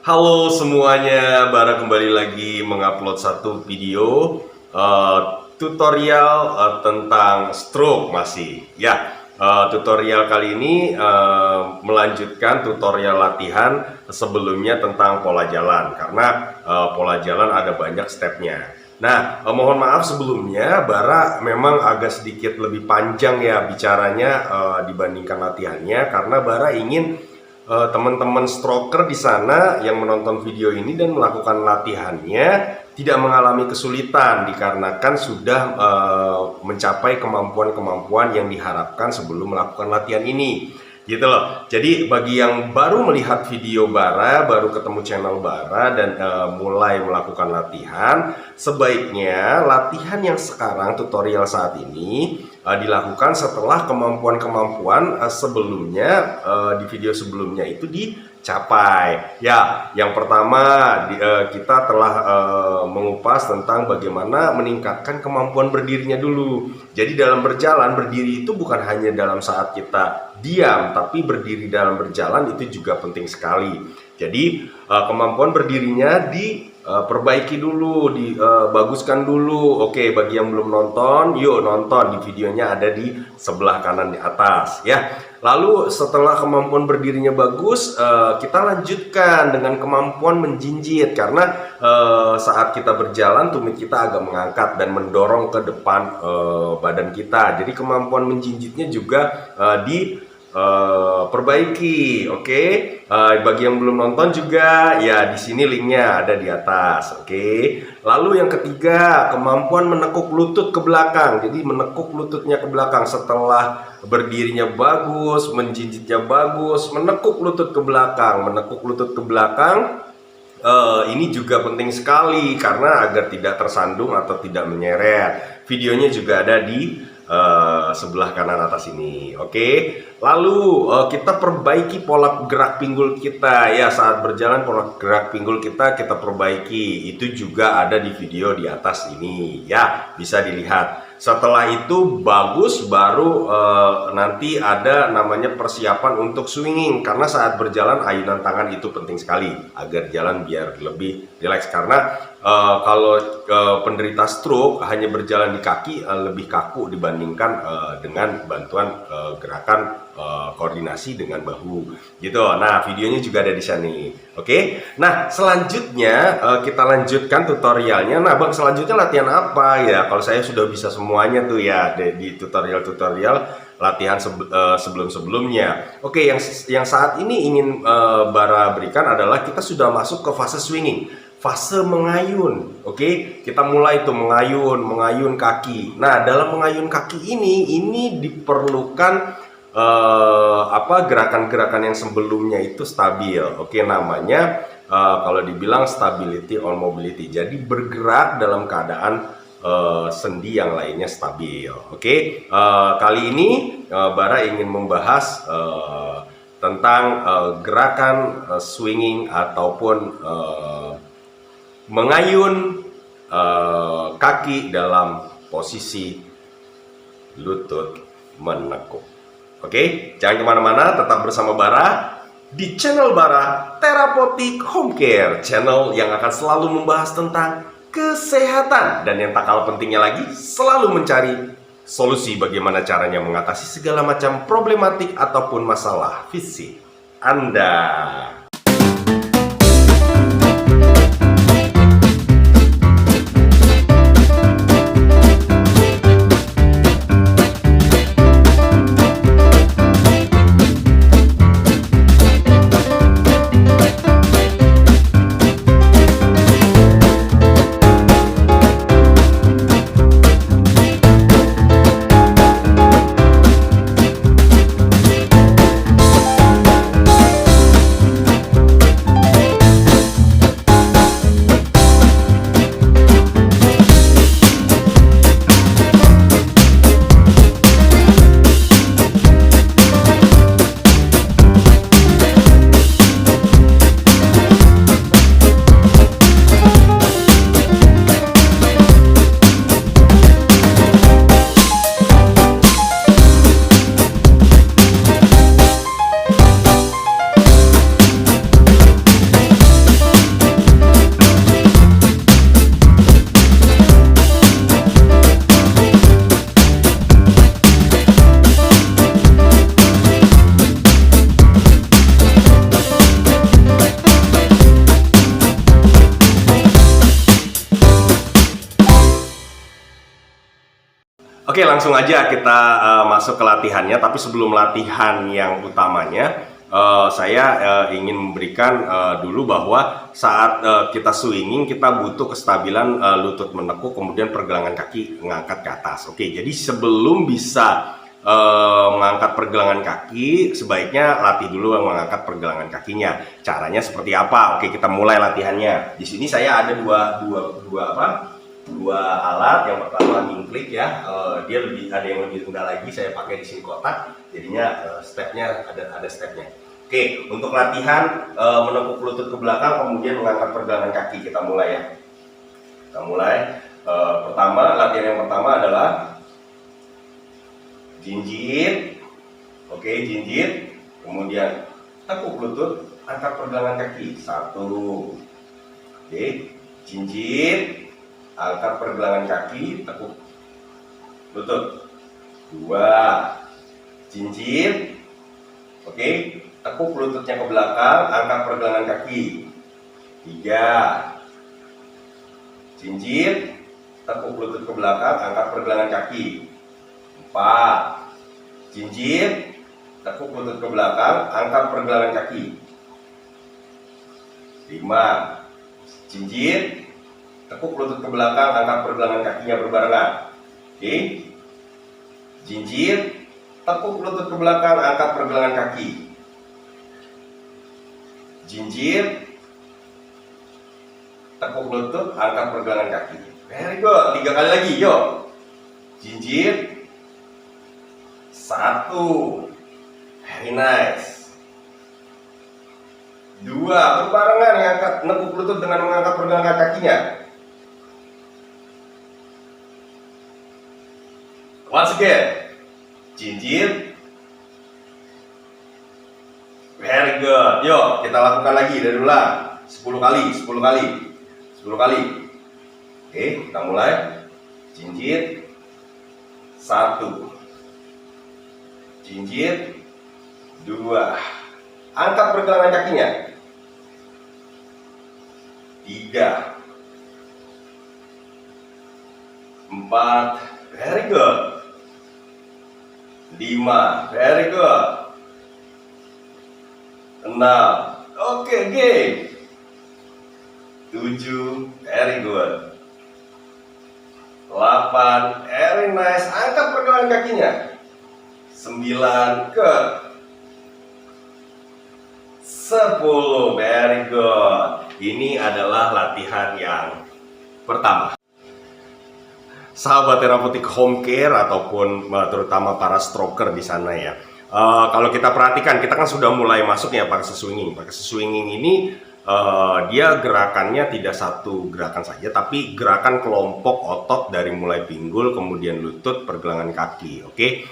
Halo semuanya, Bara kembali lagi mengupload satu video tutorial tentang stroke masih. Tutorial kali ini melanjutkan tutorial latihan sebelumnya tentang pola jalan, karena pola jalan ada banyak stepnya. Nah, mohon maaf sebelumnya, Bara memang agak sedikit lebih panjang ya bicaranya dibandingkan latihannya, karena Bara ingin teman-teman stroker di sana yang menonton video ini dan melakukan latihannya tidak mengalami kesulitan dikarenakan sudah mencapai kemampuan-kemampuan yang diharapkan sebelum melakukan latihan ini, gitu loh. Jadi bagi yang baru melihat video Bara, baru ketemu channel Bara dan mulai melakukan latihan, sebaiknya latihan yang sekarang tutorial saat ini dilakukan setelah kemampuan-kemampuan sebelumnya di video sebelumnya itu dicapai. Ya, yang pertama kita telah mengupas tentang bagaimana meningkatkan kemampuan berdirinya dulu. Jadi dalam berjalan, berdiri itu bukan hanya dalam saat kita diam, tapi berdiri dalam berjalan itu juga penting sekali. Jadi kemampuan berdirinya perbaiki dulu, baguskan dulu. Oke, bagi yang belum nonton, yuk nonton, di videonya ada di sebelah kanan di atas ya. Lalu setelah kemampuan berdirinya bagus, kita lanjutkan dengan kemampuan menjinjit, karena saat kita berjalan tumit kita agak mengangkat dan mendorong ke depan badan kita. Jadi kemampuan menjinjitnya juga perbaiki. Oke. Bagi yang belum nonton juga ya, di sini linknya ada di atas. Oke. Lalu yang ketiga, kemampuan menekuk lutut ke belakang. Jadi menekuk lututnya ke belakang setelah berdirinya bagus, menjinjitnya bagus, menekuk lutut ke belakang, ini juga penting sekali karena agar tidak tersandung atau tidak menyeret. Videonya juga ada di sebelah kanan atas ini. Oke. Lalu kita perbaiki pola gerak pinggul kita ya, saat berjalan pola gerak pinggul kita perbaiki. Itu juga ada di video di atas ini ya, bisa dilihat. Setelah itu bagus, baru nanti ada namanya persiapan untuk swinging, karena saat berjalan ayunan tangan itu penting sekali agar jalan biar lebih rileks, karena kalau penderita stroke hanya berjalan di kaki lebih kaku dibandingkan dengan bantuan gerakan koordinasi dengan bahu gitu. Nah, videonya juga ada di sini. Oke. Nah, selanjutnya kita lanjutkan tutorialnya. Nah, Bang, selanjutnya latihan apa ya? Kalau saya sudah bisa semuanya tuh ya di tutorial-tutorial latihan sebelum-sebelumnya. Oke, yang saat ini ingin Bara berikan adalah kita sudah masuk ke fase swinging, fase mengayun. Oke, kita mulai tuh mengayun kaki. Nah, dalam mengayun kaki ini diperlukan gerakan-gerakan yang sebelumnya itu stabil. Oke, namanya kalau dibilang stability on mobility. Jadi bergerak dalam keadaan sendi yang lainnya stabil. Oke, kali ini Bara ingin membahas tentang gerakan swinging ataupun mengayun kaki dalam posisi lutut menekuk. Oke, jangan kemana-mana, tetap bersama Bara di channel Bara Therapeutic Home Care, channel yang akan selalu membahas tentang kesehatan dan yang tak kalah pentingnya lagi, selalu mencari solusi bagaimana caranya mengatasi segala macam problematik ataupun masalah fisik Anda. Oke, langsung aja kita masuk ke latihannya. Tapi sebelum latihan yang utamanya, saya ingin memberikan dulu bahwa saat kita swinging, kita butuh kestabilan lutut menekuk, kemudian pergelangan kaki mengangkat ke atas. Oke, jadi sebelum bisa mengangkat pergelangan kaki, sebaiknya latih dulu mengangkat pergelangan kakinya. Caranya seperti apa? Oke, kita mulai latihannya. Di sini saya ada dua alat. Yang pertama klik ya, dia ada yang lebih rendah lagi, saya pakai di sini kotak, jadinya stepnya ada stepnya. Oke, untuk latihan menekuk lutut ke belakang kemudian mengangkat pergelangan kaki, kita mulai ya. Kita mulai. Pertama, latihan yang pertama adalah jinjit. Oke, jinjit, kemudian tekuk lutut, angkat pergelangan kaki. 1. Oke, jinjit, angkat pergelangan kaki, tekuk lutut. 2. Jinjit. Oke, tekuk lututnya ke belakang, angkat pergelangan kaki. 3. Jinjit, tekuk lutut ke belakang, angkat pergelangan kaki. 4. Jinjit, tekuk lutut ke belakang, angkat pergelangan kaki. 5. Jinjit, tekuk lutut ke belakang, angkat pergelangan kakinya berbarengan. Oke. Jinjit, tekuk lutut ke belakang, angkat pergelangan kaki. Jinjit, tekuk lutut, angkat pergelangan kaki. Very good. 3 kali lagi, yuk. Jinjit. 1. Very nice. 2. Berbarengan angkat nekuk lutut dengan mengangkat pergelangan kakinya. Once again. Jinjit. Very good. Yuk, kita lakukan lagi dari ulang. 10 kali, 10 kali. 10 kali. Oke, kita mulai. Jinjit. 1. Jinjit. 2. Angkat pergelangan kakinya. 3. 4. Very good. 5. Very good. 6. Oke, game. 7. Very good. 8. Very nice. Angkat pergelangan kakinya. 9. Good. 10. Very good. Ini adalah latihan yang pertama. Sahabat terapeutik home care ataupun terutama para stroker di sana ya. Kalau kita perhatikan, kita kan sudah mulai masuk ya pakai swinging. Pakai swinging ini dia gerakannya tidak satu gerakan saja, tapi gerakan kelompok otot dari mulai pinggul, kemudian lutut, pergelangan kaki. Oke,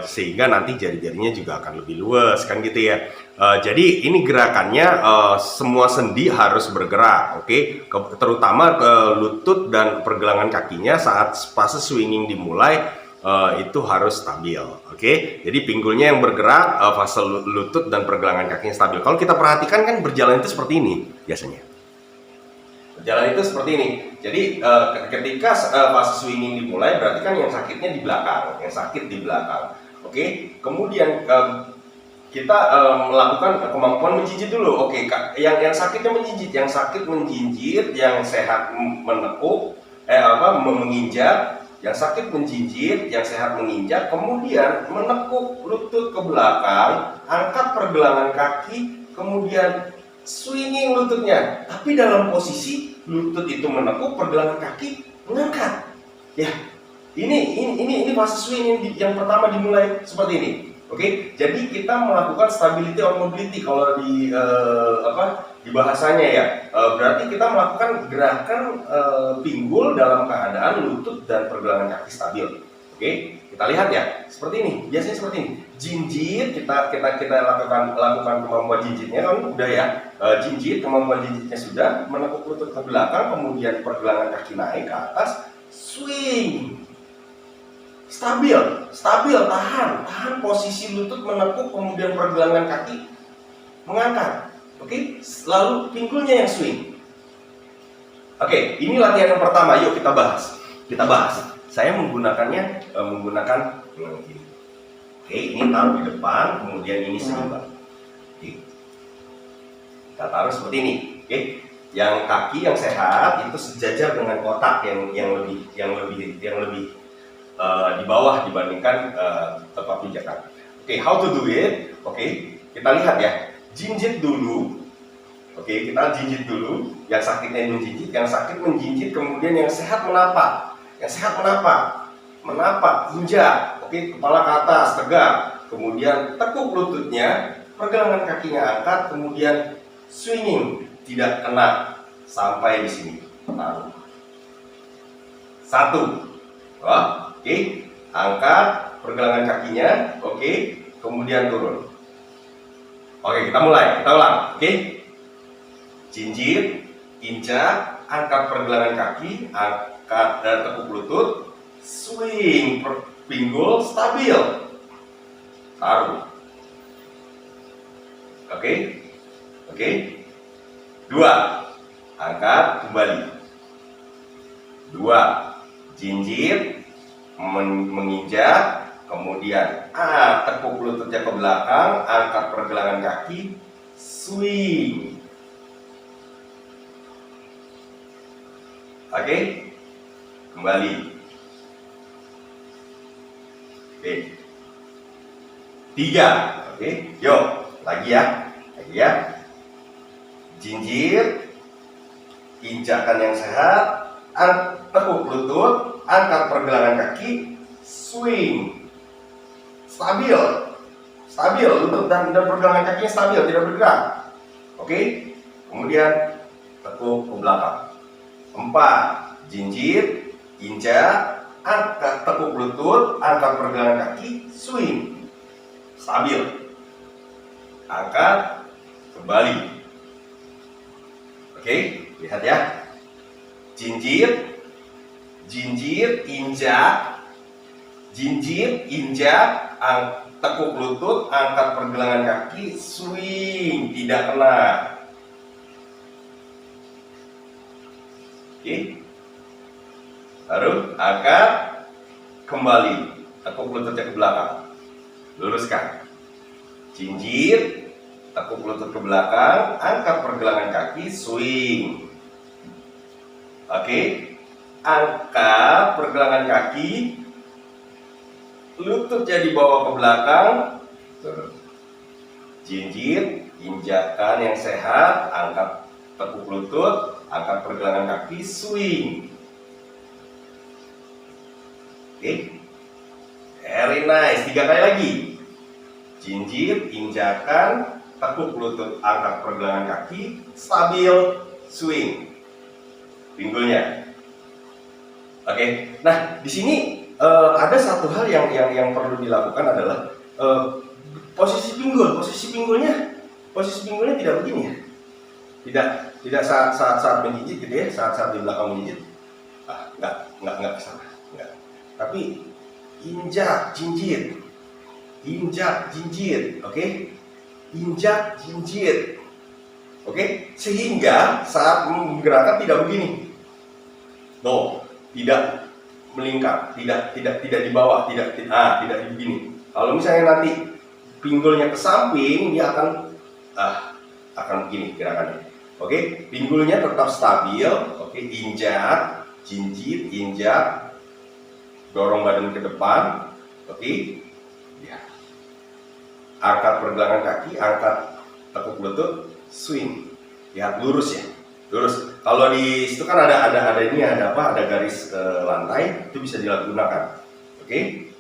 sehingga nanti jari-jarinya juga akan lebih luas kan gitu ya. Jadi ini gerakannya semua sendi harus bergerak, oke, terutama ke lutut dan pergelangan kakinya saat fase swinging dimulai itu harus stabil, oke. Jadi pinggulnya yang bergerak, fase lutut dan pergelangan kakinya stabil. Kalau kita perhatikan kan berjalan itu seperti ini biasanya. Berjalan itu seperti ini. Jadi ketika fase swinging dimulai, berarti kan yang sakitnya di belakang, yang sakit di belakang, oke. Kemudian kita melakukan kemampuan menjinjit dulu. Oke, yang sakitnya menjinjit, yang sakit menjinjit, yang sehat menekuk, menginjak, yang sakit menjinjit, yang sehat menginjak, kemudian menekuk lutut ke belakang, angkat pergelangan kaki, kemudian swinging lututnya. Tapi dalam posisi lutut itu menekuk, pergelangan kaki mengangkat. Ya, ini fase swinging yang pertama dimulai seperti ini. Oke, jadi kita melakukan stability or mobility kalau di bahasanya ya. Berarti kita melakukan gerakan pinggul dalam keadaan lutut dan pergelangan kaki stabil. Oke, kita lihat ya, seperti ini. Biasanya seperti ini. Jinjit, kita lakukan kemampuan jinjitnya kan udah ya. Jinjit, kemampuan jinjitnya sudah, menekuk lutut ke belakang, kemudian pergelangan kaki naik ke atas, swing. Stabil, tahan posisi lutut menekuk, kemudian pergelangan kaki mengangkat. Oke, lalu pinggulnya yang swing. Oke, ini latihan yang pertama. Yuk kita bahas. Saya menggunakannya menggunakan ini. Oke, ini taruh di depan, kemudian ini seimbang. Oke. Kita taruh seperti ini. Oke. Yang kaki yang sehat itu sejajar dengan kotak yang lebih di bawah dibandingkan tempat pijakan. Oke, how to do it? Oke, kita lihat ya. Jinjit dulu. Oke, kita jinjit dulu. Yang sakitnya menjinjit, yang sakit menjinjit, kemudian yang sehat menapak. Yang sehat menapak. Menapak, injak. Oke, kepala ke atas, tegak. Kemudian tekuk lututnya, pergelangan kakinya angkat, kemudian swinging, tidak kena sampai di sini. Taruh. 1. Oke, angkat pergelangan kakinya, oke, kemudian turun. Oke, kita mulai, kita ulang, oke. Jinjit, injak, angkat pergelangan kaki, angkat tekuk lutut, swing, pinggul, stabil, taruh. Oke, oke. 2, angkat kembali. 2, jinjit, menginjak, kemudian tekuk lututnya ke belakang, angkat pergelangan kaki, swing. Oke, kembali. Oke, 3, oke, yuk, lagi ya, jinjit, injakan yang sehat, tekuk lutut, angkat pergelangan kaki, swing, stabil, lutut dan pergelangan kakinya stabil, tidak bergerak. Oke, kemudian tekuk ke belakang. 4, jinjit, injak, angkat tekuk lutut, angkat pergelangan kaki, swing, stabil, angkat, kembali. Oke, lihat ya. Jinjit, injak, tekuk lutut, angkat pergelangan kaki, swing, tidak kena. Oke, baru angkat, kembali, tekuk lututnya ke belakang, luruskan. Jinjit, tekuk lutut ke belakang, angkat pergelangan kaki, swing. Oke, angkat pergelangan kaki, lututnya dibawa ke belakang, jinjit, injakan yang sehat, angkat tekuk lutut, angkat pergelangan kaki, swing. Oke, very nice. 3 kali lagi. Jinjit, injakan, tekuk lutut, angkat pergelangan kaki, stabil, swing. Pinggulnya. Oke, nah di sini ada satu hal yang perlu dilakukan adalah posisi pinggulnya tidak begini ya, tidak saat menjijit gitu ya, saat di belakang menjijit, nggak kesana, nggak. Tapi injak jinjit, oke, injak jinjit, oke, sehingga saat menggerakkan tidak begini, tidak melingkar, tidak di bawah, tidak begini. Kalau misalnya nanti pinggulnya ke samping, dia akan begini gerakannya. Oke, pinggulnya tetap stabil. Oke, injak, jinjit, injak, dorong badan ke depan. Oke, ya. Angkat pergelangan kaki, angkat tekuk lutut, swing. Lihat lurus ya, lurus. Kalau di situ kan ada garis lantai, itu bisa digunakan. Oke,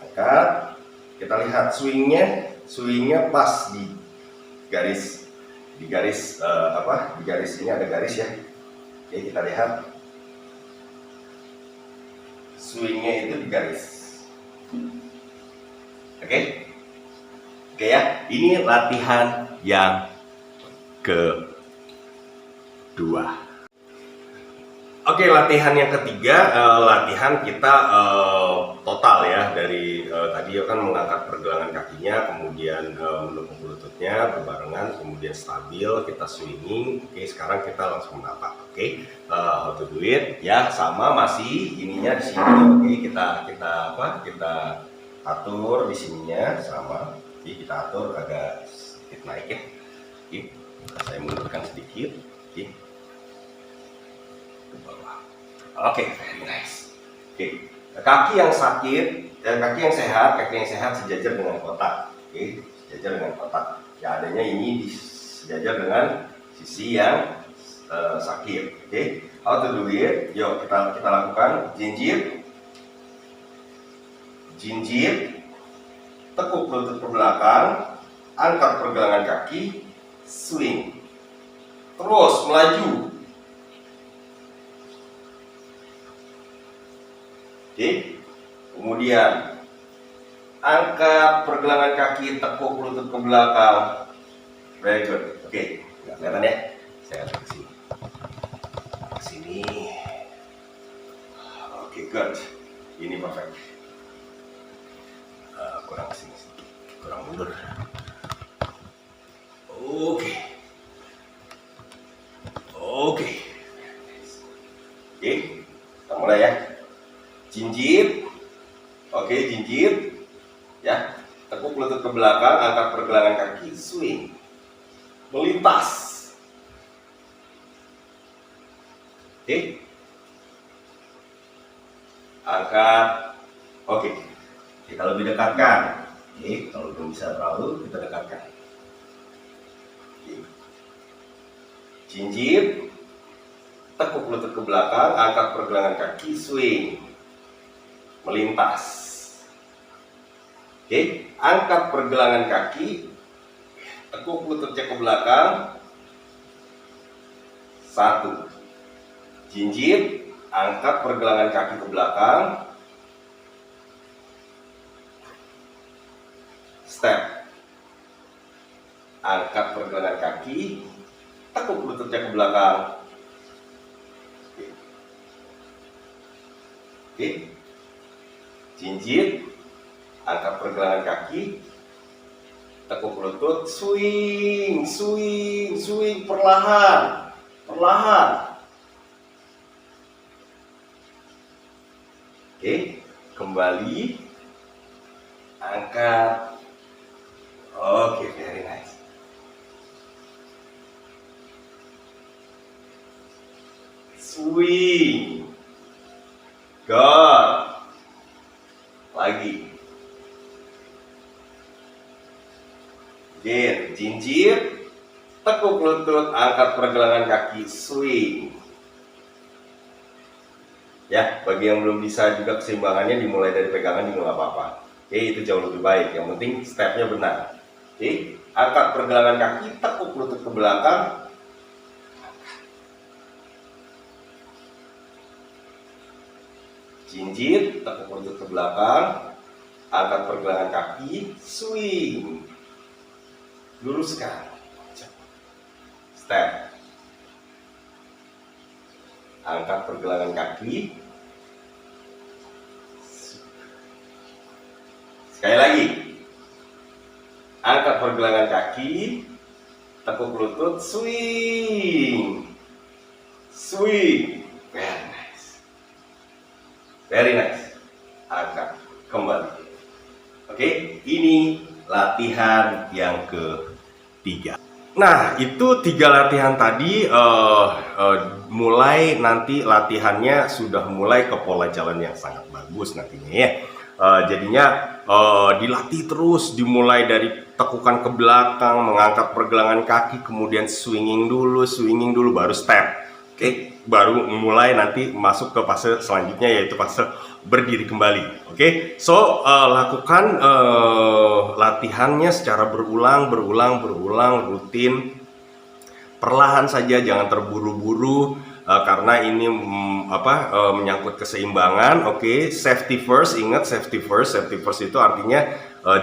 angkat. Kita lihat swingnya pas di garis ini ada garis ya. Oke, kita lihat swingnya itu di garis. Oke ya, ini latihan yang kedua. Oke, latihan yang ketiga, latihan kita total ya, dari tadi kan mengangkat pergelangan kakinya, kemudian menepuk lututnya berbarengan, kemudian stabil, kita swinging. Oke, sekarang kita langsung menapak. Oke, how to do it ya, sama masih ininya di sini. Oke, kita atur di sininya sama. Oke, kita atur agak sedikit naik ya. Oke, saya mundurkan sedikit. Oke. Oke, very nice. Oke, kaki yang sakit, kaki yang sehat sejajar dengan kotak. Oke, sejajar dengan kotak. Ya, adanya ini sejajar dengan sisi yang sakit. Oke, how to do it? Yuk kita lakukan. Jinjit, tekuk lutut ke belakang, angkat pergelangan kaki, swing. Terus melaju. Oke, kemudian angkat pergelangan kaki, tekuk lutut ke belakang. Very good. Oke, nggak kelihatan ya? Saya ke sini. Ke sini. Oke, good. Ini perfect. Kurang ke sini sedikit. Kurang mundur. Oke. Oke, kita mulai ya. Jinjit, oke, jinjit, ya, tekuk lutut ke belakang, angkat pergelangan kaki, swing, melintas, oke, angkat, oke, kita lebih dekatkan, oke, kalau belum bisa terlalu kita dekatkan, oke. Jinjit, tekuk lutut ke belakang, angkat pergelangan kaki, swing, melintas. Oke, angkat pergelangan kaki, tekuk lututnya ke belakang. 1. Jinjit, angkat pergelangan kaki ke belakang. Step. Angkat pergelangan kaki, tekuk lututnya ke belakang. Oke. Jinjit, angkat pergelangan kaki, tekuk lutut, swing, perlahan. Oke, kembali, angkat. Oke, very nice. Swing, good. Lagi. Jinjit, tekuk lutut, angkat pergelangan kaki, swing. Ya, bagi yang belum bisa juga keseimbangannya dimulai dari pegangan juga nggak apa-apa. Oke, itu jauh lebih baik. Yang penting stepnya benar. Oke, angkat pergelangan kaki, tekuk lutut ke belakang. Jinjit, tekuk lutut ke belakang, angkat pergelangan kaki, swing, luruskan, step, angkat pergelangan kaki, sekali lagi, angkat pergelangan kaki, tekuk lutut, swing, very nice, angkat, kembali. Oke, ini latihan yang ketiga. Nah, itu 3 latihan tadi, mulai nanti latihannya sudah mulai ke pola jalan yang sangat bagus nantinya ya. Jadinya dilatih terus, dimulai dari tekukan ke belakang, mengangkat pergelangan kaki, kemudian swinging dulu, baru step. Oke, baru mulai nanti masuk ke fase selanjutnya, yaitu fase berdiri kembali. Oke, so lakukan latihannya secara berulang, rutin, perlahan saja, jangan terburu-buru, karena ini menyangkut keseimbangan. Oke, safety first, ingat safety first itu artinya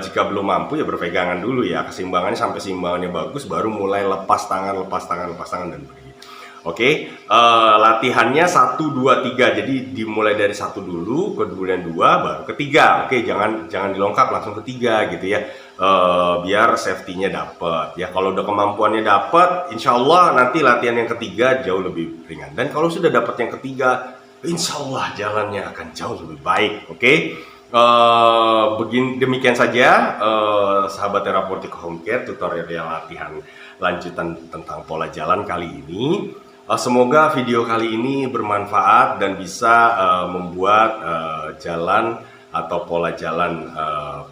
jika belum mampu ya berpegangan dulu ya, keseimbangannya sampai seimbangannya bagus, baru mulai lepas tangan dan pergi. Oke, latihannya 1, 2, 3. Jadi dimulai dari 1 dulu, kemudian 2, baru ketiga. Oke, jangan dilengkap langsung ketiga gitu ya. Biar safety-nya dapet ya. Kalau udah kemampuannya dapet, insya Allah nanti latihan yang ketiga jauh lebih ringan. Dan kalau sudah dapat yang ketiga, insya Allah jalannya akan jauh lebih baik. Oke. Demikian saja sahabat terapeutik home care tutorial latihan lanjutan tentang pola jalan kali ini. Semoga video kali ini bermanfaat dan bisa membuat jalan atau pola jalan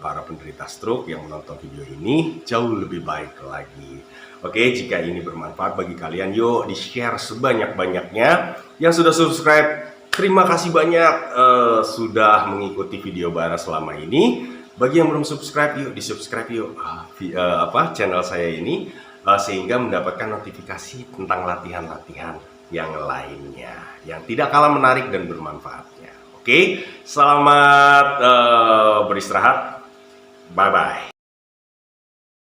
para penderita stroke yang menonton video ini jauh lebih baik lagi. Oke, jika ini bermanfaat bagi kalian, yuk di-share sebanyak-banyaknya. Yang sudah subscribe, terima kasih banyak sudah mengikuti video Bara selama ini. Bagi yang belum subscribe, yuk di-subscribe yuk channel saya ini sehingga mendapatkan notifikasi tentang latihan-latihan yang lainnya yang tidak kalah menarik dan bermanfaatnya. Oke, selamat beristirahat. Bye bye.